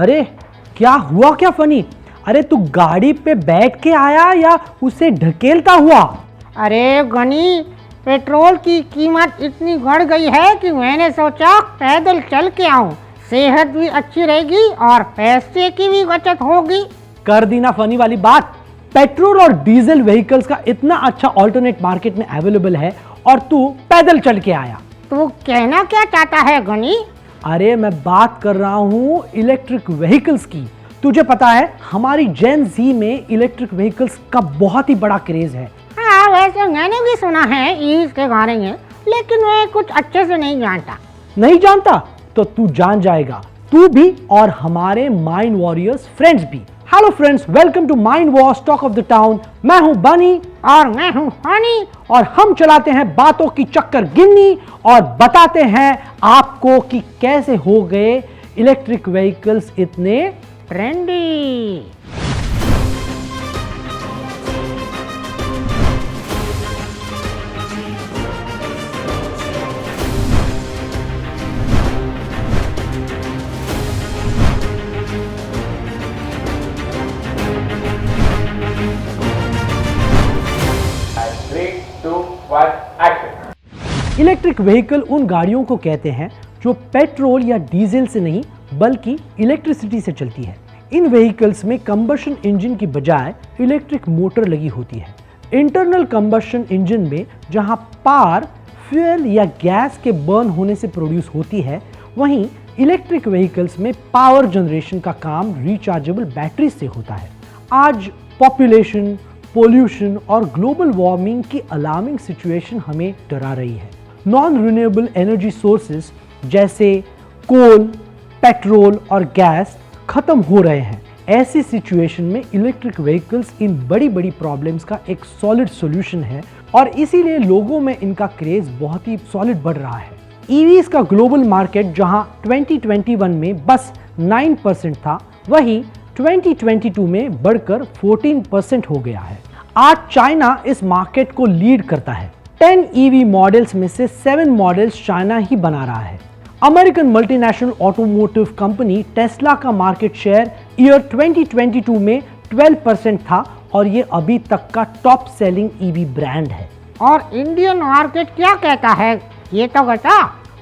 अरे क्या हुआ क्या फनी? अरे तू गाड़ी पे बैठ के आया या उसे ढकेलता हुआ? अरे गनी, पेट्रोल की कीमत इतनी बढ़ गई है कि मैंने सोचा पैदल चल के आऊं। सेहत भी अच्छी रहेगी और पैसे की भी बचत होगी। कर दी ना फनी वाली बात। पेट्रोल और डीजल व्हीकल्स का इतना अच्छा ऑल्टरनेट मार्केट में अवेलेबल है और तू पैदल चल के आया। तू कहना क्या चाहता है गनी? अरे मैं बात कर रहा हूँ इलेक्ट्रिक व्हीकल्स की। तुझे पता है हमारी जेन ज़ी में इलेक्ट्रिक व्हीकल्स का बहुत ही बड़ा क्रेज है। हाँ, वैसे मैंने भी सुना है ईवीज के बारे में, लेकिन मैं कुछ अच्छे से नहीं जानता। नहीं जानता तो तू जान जाएगा, तू भी और हमारे माइंड वॉरियर्स फ्रेंड्स भी। Hello friends, welcome to mind wars talk of the town. मैं हूं बनी और मैं हूं हनी और हम चलाते हैं बातों की चक्कर गिन्नी और बताते हैं आपको कि कैसे हो गए इलेक्ट्रिक व्हीकल्स इतने ट्रेंडी। इलेक्ट्रिक व्हीकल उन गाड़ियों को कहते हैं जो पेट्रोल या डीजल से नहीं बल्कि इलेक्ट्रिसिटी से चलती है। इन व्हीकल्स में कंबशन इंजन की बजाय इलेक्ट्रिक मोटर लगी होती है। इंटरनल कंबशन इंजन में जहां पावर फ्यूल या गैस के बर्न होने से प्रोड्यूस होती है, वहीं इलेक्ट्रिक व्हीकल्स में पावर जनरेशन का काम रिचार्जेबल बैटरी से होता है। आज पॉपुलेशन, पोल्यूशन और ग्लोबल वार्मिंग की अलार्मिंग सिचुएशन हमें डरा रही है। नॉन रिन्यूएबल एनर्जी सोर्सेज जैसे कोल, पेट्रोल और गैस खत्म हो रहे हैं। ऐसी सिचुएशन में इलेक्ट्रिक व्हीकल्स इन बड़ी बड़ी प्रॉब्लम्स का एक सॉलिड सॉल्यूशन है और इसीलिए लोगों में इनका क्रेज बहुत ही सॉलिड बढ़ रहा है। ईवीज का ग्लोबल मार्केट जहां 2021 में बस 9% था, वहीं 2022 में बढ़कर 14% हो गया है। आज चाइना इस मार्केट को लीड करता है। 10 ईवी मॉडल्स में से 7 मॉडल्स चाइना ही बना रहा है। American multinational automotive company Tesla का मार्केट शेयर ईयर 2022 में 12% था और ये अभी तक का टॉप सेलिंग ईवी ब्रांड है। और इंडियन मार्केट क्या कहता है ये तो बता।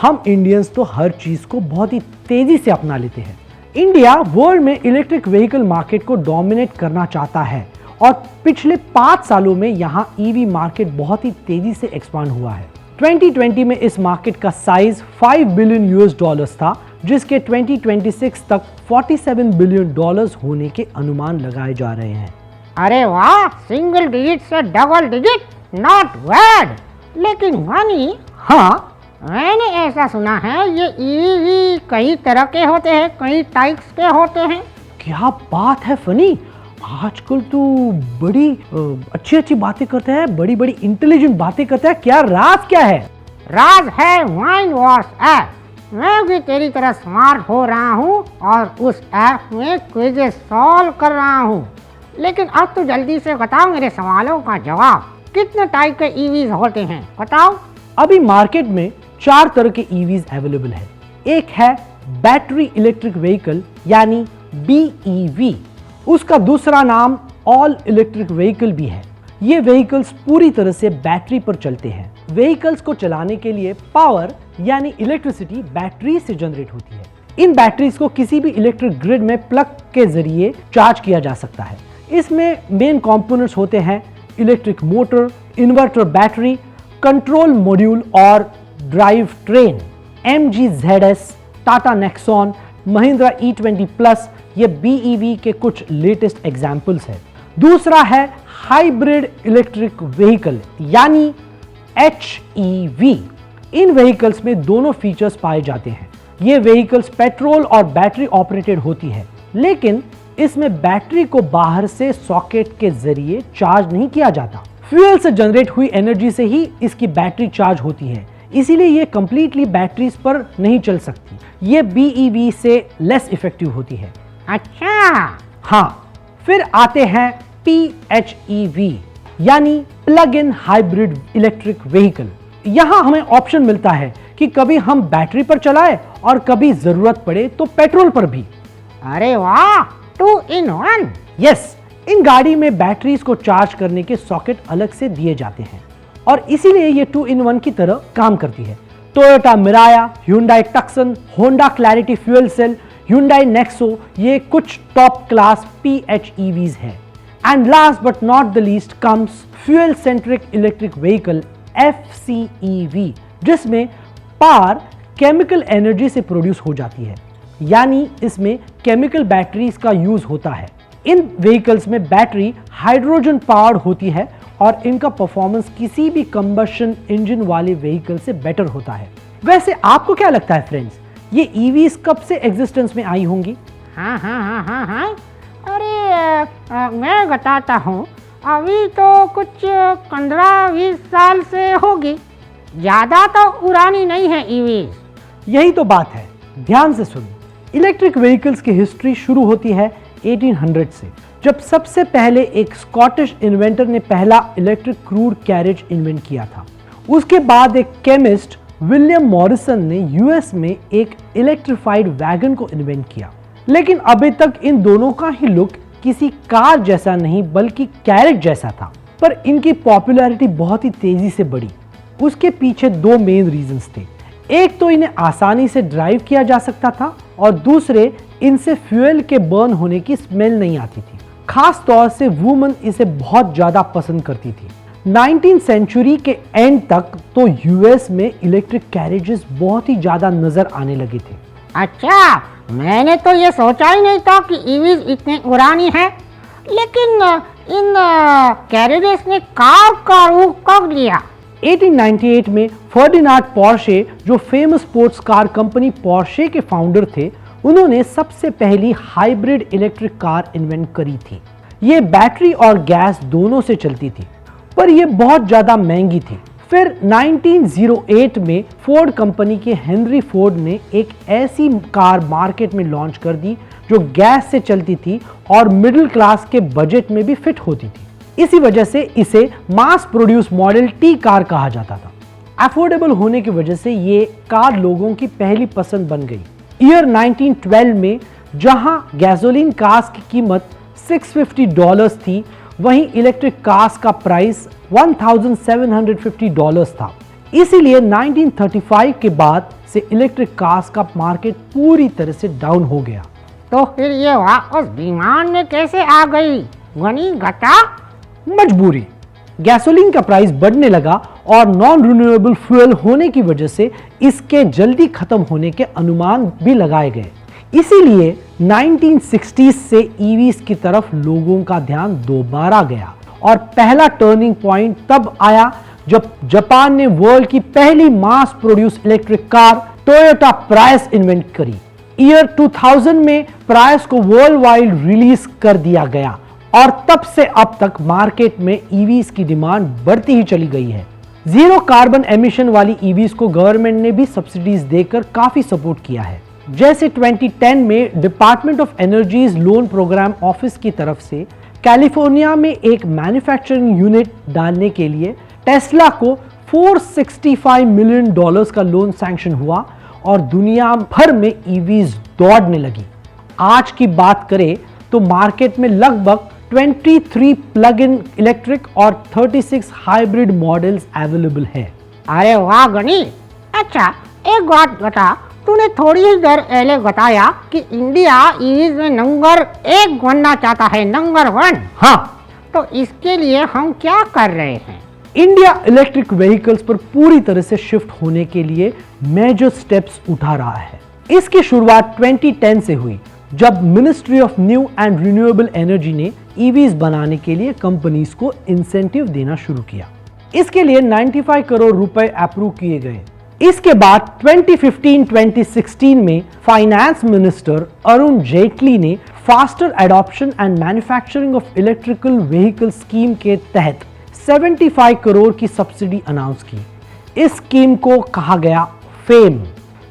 हम इंडियंस तो हर चीज को बहुत ही तेजी से अपना लेते हैं। इंडिया वर्ल्ड में इलेक्ट्रिक व्हीकल मार्केट को डोमिनेट करना चाहता है और पिछले 5 सालों में यहाँ ईवी मार्केट बहुत ही तेजी से एक्सपांड हुआ है। 2020 में इस मार्केट का साइज $5 बिलियन था, जिसके 2026 तक $47 बिलियन होने के अनुमान लगाए जा रहे हैं। अरे वाह, सिंगल डिजिट से डबल डिजिट, नॉट बैड। लेकिन वानी, हाँ, मैंने ऐसा सुना है ये ईवी कई तरह के होते हैं, कई टाइप्स के होते हैं। क्या बात है फनी, आजकल तू बड़ी अच्छी अच्छी बातें करता है, बड़ी बड़ी इंटेलिजेंट बातें करता है। क्या राज क्या है? राज है माइंड वॉर्स ऐप। मैं भी तेरी तरह स्मार्ट हो रहा हूँ और उस ऐप में क्विज़ेस सॉल्व कर रहा हूँ। लेकिन अब तो जल्दी से बताओ मेरे सवालों का जवाब। कितने टाइप के ईवीज होते हैं बताओ। अभी मार्केट में 4 तरह के ईवीज अवेलेबल है। एक है बैटरी इलेक्ट्रिक व्हीकल यानी BEV। उसका दूसरा नाम ऑल इलेक्ट्रिक व्हीकल भी है। ये व्हीकल्स पूरी तरह से बैटरी पर चलते हैं। व्हीकल्स को चलाने के लिए पावर यानी इलेक्ट्रिसिटी बैटरी से जनरेट होती है। इन बैटरीज को किसी भी इलेक्ट्रिक ग्रिड में प्लग के जरिए चार्ज किया जा सकता है। इसमें मेन कंपोनेंट्स होते हैं electric motor, inverter battery, control module और drive train. MG ZS, Tata Nexon, Mahindra E20 plus ये BEV के कुछ लेटेस्ट एग्जाम्पल्स हैं। दूसरा है हाइब्रिड इलेक्ट्रिक व्हीकल यानी HEV। इन व्हीकल्स में दोनों फीचर्स पाए जाते हैं। ये व्हीकल्स पेट्रोल और बैटरी ऑपरेटेड होती है, लेकिन इसमें बैटरी को बाहर से सॉकेट के जरिए चार्ज नहीं किया जाता। फ्यूल से जनरेट हुई एनर्जी से ही इसकी बैटरी चार्ज होती है, इसीलिए ये कंप्लीटली बैटरीज पर नहीं चल सकती। ये BEV से लेस इफेक्टिव होती है। अच्छा, हाँ, फिर आते हैं PHEV यानी plug in hybrid electric vehicle. यहाँ हमें ऑप्शन मिलता है कि कभी हम बैटरी पर चलाएं और कभी जरूरत पड़े तो पेट्रोल पर भी। अरे वाह, 2 in 1। यस, इन गाड़ी में बैटरीज को चार्ज करने के सॉकेट अलग से दिए जाते हैं और इसीलिए ये 2 in 1 की तरह काम करती है। Toyota Mirai, Hyundai Tucson, Honda Clarity fuel cell, Hyundai Nexo, ये कुछ टॉप क्लास PHEVs हैं। And last but not the least comes fuel centric electric vehicle FCEV, जिसमें पावर केमिकल एनर्जी से प्रोड्यूस हो जाती है, यानी इसमें केमिकल बैटरीज का यूज होता है। इन व्हीकल्स में बैटरी हाइड्रोजन पावर्ड होती है और इनका परफॉर्मेंस किसी भी कंबशन इंजन वाले व्हीकल से बेटर होता है। वैसे आपको क्या लगता है फ्रेंड्स, ये EVs कब से एग्जिस्टेंस में आई होंगी? हाँ। अरे मैं बताता हूँ, अभी तो कुछ 15-20 साल से होगी, ज़्यादा तो पुरानी नहीं है EVs। यही तो बात है, ध्यान से सुनो। इलेक्ट्रिक व्हीकल्स की हिस्ट्री शुरू होती है 1800 से, जब सबसे पहले एक स्कॉटिश इन्वेंटर ने पहला इलेक्ट्रिक क्रूड कैरेज इन्वेंट किया था। उसके बाद एक केमिस्ट विलियम मॉरिसन ने US में एक इलेक्ट्रिफाइड वैगन को इन्वेंट किया, लेकिन अभी तक इन दोनों का ही लुक किसी कार जैसा नहीं बल्कि कैरेज जैसा था। पर इनकी पॉपुलैरिटी बहुत ही तेजी से बढ़ी। उसके पीछे 2 मेन रीजंस थे। एक तो इन्हें आसानी से ड्राइव किया जा सकता था और दूसरे, इनसे फ्यूल के बर्न होने की स्मेल नहीं आती थी। खास तौर से वुमन इसे बहुत ज्यादा पसंद करती थी। 19th सेंचुरी के एंड तक तो US में इलेक्ट्रिक कैरेजेस बहुत ही ज्यादा नजर आने लगे थे। अच्छा, मैंने तो ये सोचा ही नहीं था कि EVs इतनी पुरानी है, लेकिन इन कैरेजेस ने कार का रूप कब लिया? 1898 में फर्डिनांड पोर्शे, जो famous sports car company Porsche के फाउंडर थे, उन्होंने सबसे पहली हाइब्रिड इलेक्ट्रिक कार इन्वेंट करी थी। ये बैटरी और गैस दोनों से चलती थी, पर यह बहुत ज्यादा महंगी थी। फिर 1908 में फोर्ड कंपनी के हेनरी फोर्ड ने एक ऐसी कार मार्केट में लॉन्च कर दी जो गैस से चलती थी और मिडिल क्लास के बजट में भी फिट होती थी। इसी वजह से इसे मास प्रोड्यूस मॉडल T कार कहा जाता था। अफोर्डेबल होने की वजह से ये कार लोगों की पहली पसंद बन गई। ईयर 1912 में जहां गैसोलीन कार्स की कीमत $650 थी, वहीं इलेक्ट्रिक कार्स का प्राइस $1750 था। इसीलिए 1935 के बाद से इलेक्ट्रिक कार्स का मार्केट पूरी तरह से डाउन हो गया। तो फिर ये वापस डिमांड में कैसे आ गई? गनी घटा? मजबूरी। गैसोलीन का प्राइस बढ़ने लगा और नॉन रिन्यूएबल फ्यूल होने की वजह से इसके जल्दी खत्म होने के अनुमान भी लगाए गए। इसीलिए 1960s से EVs की तरफ लोगों का ध्यान दोबारा गया और पहला टर्निंग पॉइंट तब आया जब जापान ने वर्ल्ड की पहली मास प्रोड्यूस इलेक्ट्रिक कार टोयोटा प्रायस इन्वेंट करी। ईयर 2000 में प्रायस को वर्ल्ड वाइड रिलीज कर दिया गया और तब से अब तक मार्केट में EVs की डिमांड बढ़ती ही चली गई है। जीरो कार्बन एमिशन वाली EVs को गवर्नमेंट ने भी सब्सिडीज देकर काफी सपोर्ट किया है। जैसे 2010 में department of energy's loan program office की तरफ से कैलिफोर्निया में एक मैन्युफैक्चरिंग यूनिट डालने के लिए टेस्ला को $465 मिलियन का लोन सैंक्शन हुआ और दुनिया भर में EVs दौड़ने लगी। आज की बात करें तो मार्केट में लगभग 23 प्लग इन इलेक्ट्रिक और 36 हाइब्रिड मॉडल्स अवेलेबल है। अरे वाह गनी। अच्छा, एक बात बता, तूने थोड़ी ही देर पहले बताया कि इंडिया EVs में नंबर 1 बनना चाहता है, नंबर 1। हाँ, तो इसके लिए हम क्या कर रहे हैं? इंडिया इलेक्ट्रिक व्हीकल्स पर पूरी तरह से शिफ्ट होने के लिए मेजर स्टेप्स उठा रहा है। इसकी शुरुआत 2010 से हुई, जब ministry of new and renewable energy ने EVs बनाने के लिए कंपनीज को इंसेंटिव देना शुरू किया। इसके लिए 95 करोड़ रुपए अप्रूव किए गए। इसके बाद 2015-2016 में फाइनेंस मिनिस्टर अरुण जेटली ने faster adoption and manufacturing of electrical vehicle scheme के तहत 75 करोड़ की सब्सिडी अनाउंस की। इस स्कीम को कहा गया फेम।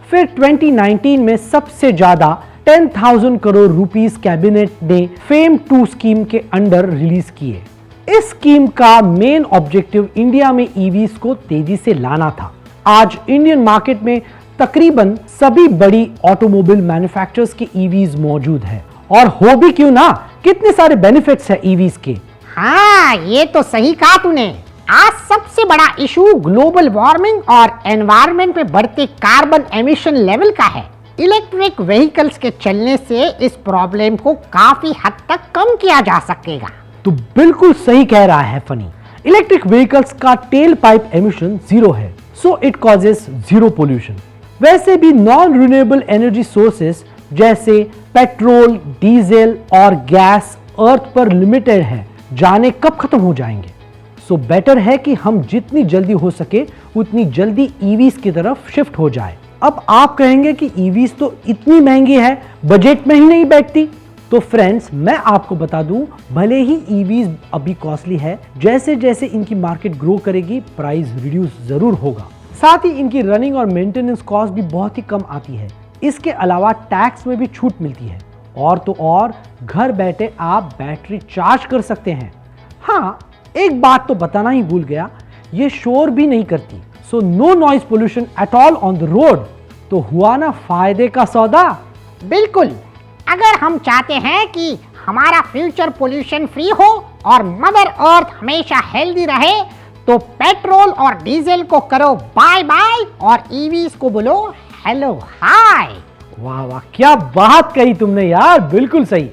फिर 2019 में सबसे ज्यादा 10,000 करोड़ रुपीस कैबिनेट ने फेम 2 स्कीम के अंडर रिलीज किए। इस स्कीम का मेन ऑब्जेक्टिव इंडिया में EVs को तेजी से लाना था। आज इंडियन मार्केट में तकरीबन सभी बड़ी ऑटोमोबाइल मैन्युफैक्चरर्स के EVs मौजूद है और हो भी क्यों ना, कितने सारे बेनिफिट्स है ईवीज के। हाँ, ये तो सही कहा तूने। आज सबसे बड़ा इशू ग्लोबल वार्मिंग और एनवायरनमेंट में बढ़ते कार्बन एमिशन लेवल का है। इलेक्ट्रिक व्हीकल्स के चलने से इस प्रॉब्लम को काफी हद तक कम किया जा सकेगा। तो बिल्कुल सही कह रहा है फनी। इलेक्ट्रिक व्हीकल्स का टेल पाइप एमिशन जीरो है, so it causes zero pollution. वैसे भी नॉन रिन्यूएबल एनर्जी सोर्सेस जैसे पेट्रोल, डीजल और गैस अर्थ पर लिमिटेड है, जाने कब खत्म हो जाएंगे। सो बेटर है कि हम जितनी जल्दी हो सके उतनी जल्दी ईवीज की तरफ शिफ्ट हो जाए। अब आप कहेंगे कि ईवीज तो इतनी महंगी है, बजट में ही नहीं बैठती। तो फ्रेंड्स, मैं आपको बता दूं, भले ही ईवीज अभी कॉस्टली है, जैसे जैसे इनकी मार्केट ग्रो करेगी प्राइस रिड्यूस जरूर होगा। साथ ही इनकी रनिंग और मेंटेनेंस कॉस्ट भी बहुत ही कम आती है। इसके अलावा टैक्स में भी छूट मिलती है, और तो और घर बैठे आप बैटरी चार्ज कर सकते हैं। हाँ, एक बात तो बताना ही भूल गया, ये शोर भी नहीं करती, so no noise pollution at all on the road. तो हुआ ना फायदे का सौदा। बिल्कुल, अगर हम चाहते हैं कि हमारा फ्यूचर पोल्यूशन फ्री हो और मदर अर्थ हमेशा हेल्दी रहे, तो पेट्रोल और डीजल को करो बाय बाय और ईवीज को बोलो हेलो हाय। वाह वाह, क्या बात कही तुमने यार, बिल्कुल सही।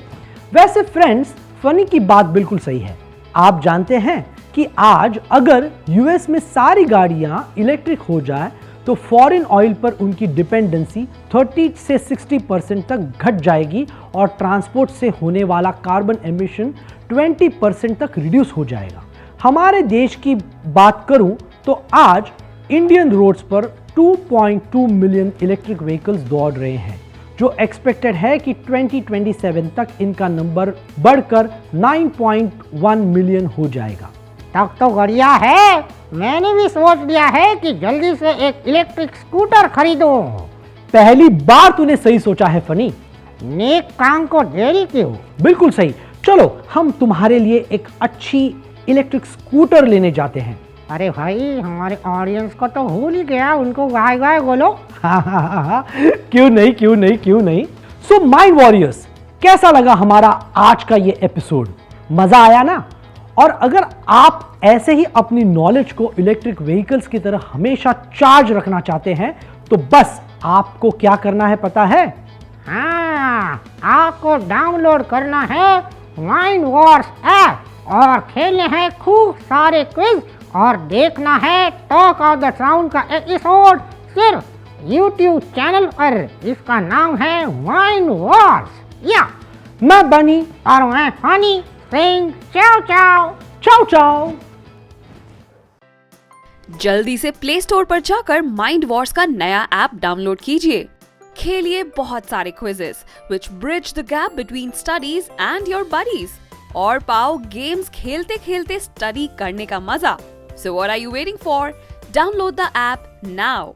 वैसे फ्रेंड्स, फनी की बात बिल्कुल सही है। आप जानते हैं कि आज अगर यूएस में सारी गाड़ियां इलेक्ट्रिक हो जाए तो फॉरेन ऑयल पर उनकी डिपेंडेंसी 30 से 60% तक घट जाएगी और ट्रांसपोर्ट से होने वाला कार्बन एमिशन 20% तक रिड्यूस हो जाएगा। हमारे देश की बात करूं तो आज इंडियन रोड्स पर 2.2 मिलियन इलेक्ट्रिक व्हीकल्स दौड़ रहे हैं, जो एक्सपेक्टेड है कि 2027 तक इनका नंबर बढ़कर 9.1 मिलियन हो जाएगा। तब तो बढ़िया है, मैंने भी सोच लिया है कि जल्दी से एक इलेक्ट्रिक स्कूटर खरीदूं। पहली बार तूने सही सोचा है फनी। नेक काम को देरी क्यों? बिल्कुल सही। चलो हम तुम्हारे लिए एक अच्छी इलेक्ट्रिक स्कूटर लेने जाते हैं। अरे भाई, हमारे ऑडियंस को तो भूल ही गया, उनको गाय गाय बोलो। हाँ, क्यों नहीं क्यों नहीं क्यों नहीं। सो माइंड वॉरियर्स, कैसा लगा हमारा आज का ये एपिसोड? मजा आया ना? और अगर आप ऐसे ही अपनी नॉलेज को इलेक्ट्रिक व्हीकल्स की तरह हमेशा चार्ज रखना चाहते हैं, तो बस आपको क्या करना है पता है? हाँ, आपको डाउनलोड करना है माइंड वॉर्स ऐप और खेलने हैं खूब सारे क्विज और देखना है टॉक ऑफ द टाउन का एपिसोड सिर्फ YouTube चैनल पर। इसका नाम है माइंड वॉर्स। या मैं बनी और मैं फनी सिंह। चाओ चाओ चाओ चाओ। जल्दी से प्ले स्टोर पर जाकर माइंड वॉर्स का नया ऐप डाउनलोड कीजिए। खेलिए बहुत सारे quizzes which bridge the gap between studies and your buddies और पाओ गेम्स खेलते खेलते स्टडी करने का मजा। So what are you waiting for? Download the app now.